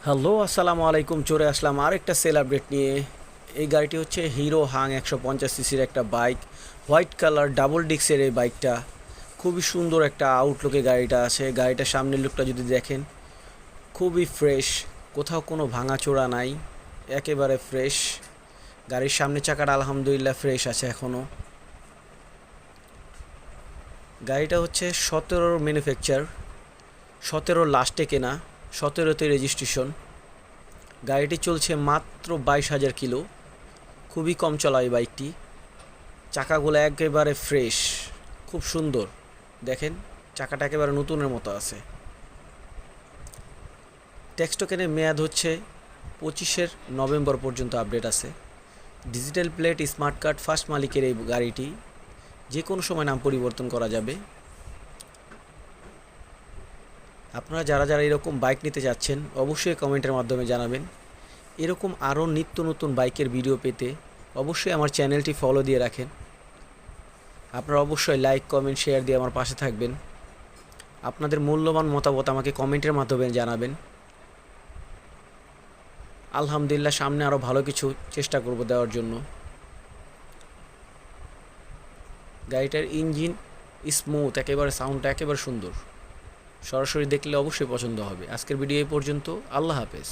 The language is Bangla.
হ্যালো, আসসালামু আলাইকুম। চলে আসলাম আরেকটা সেল আপডেট নিয়ে। এই গাড়িটি হচ্ছে হিরো হাং 150 সিসির একটা বাইক। হোয়াইট কালার ডাবল ডিক্সের এই বাইকটা খুবই সুন্দর একটা আউটলুকে গাড়িটা আছে। গাড়িটার সামনের লুকটা যদি দেখেন, খুবই ফ্রেশ, কোথাও কোনো ভাঙাচোরা নাই, একেবারে ফ্রেশ। গাড়ির সামনের চাকাটা আলহামদুলিল্লাহ ফ্রেশ আছে এখনও। গাড়িটা হচ্ছে 17-র ম্যানুফ্যাকচার, 17-র লাস্টে কেনা, 17-তে রেজিস্ট্রেশন। গাড়িটি চলছে মাত্র 22,000 কিলো। খুবই কম চলা এই বাইকটি। চাকাগুলো একেবারে ফ্রেশ, খুব সুন্দর। দেখেন, চাকাটা একেবারে নতুনের মতো আছে। ট্যাক্স টোকেনের মেয়াদ হচ্ছে 25 নভেম্বর পর্যন্ত আপডেট আছে। Digital plate, smart card, first মালিকের এই গাড়িটি যে কোনো সময় নাম পরিবর্তন করা যাবে। আপনারা যারা যারা এরকম বাইক নিতে যাচ্ছেন অবশ্যই কমেন্টের মাধ্যমে জানাবেন। এরকম আরও নিত্য নতুন বাইকের ভিডিও পেতে অবশ্যই আমার চ্যানেলটি ফলো দিয়ে রাখেন। আপনারা অবশ্যই লাইক, কমেন্ট, শেয়ার দিয়ে আমার পাশে থাকবেন। আপনাদের মূল্যবান মতামত আমাকে কমেন্টের মাধ্যমে জানাবেন। আলহামদুলিল্লাহ, সামনে আরও ভালো কিছু চেষ্টা করব দেওয়ার জন্য। গাড়িটার ইঞ্জিন স্মুথ, একেবারে সাউন্ডটা একেবারে সুন্দর। সরাসরি দেখলে অবশ্যই পছন্দ হবে। আজকের ভিডিও এই পর্যন্ত। আল্লাহ হাফেজ।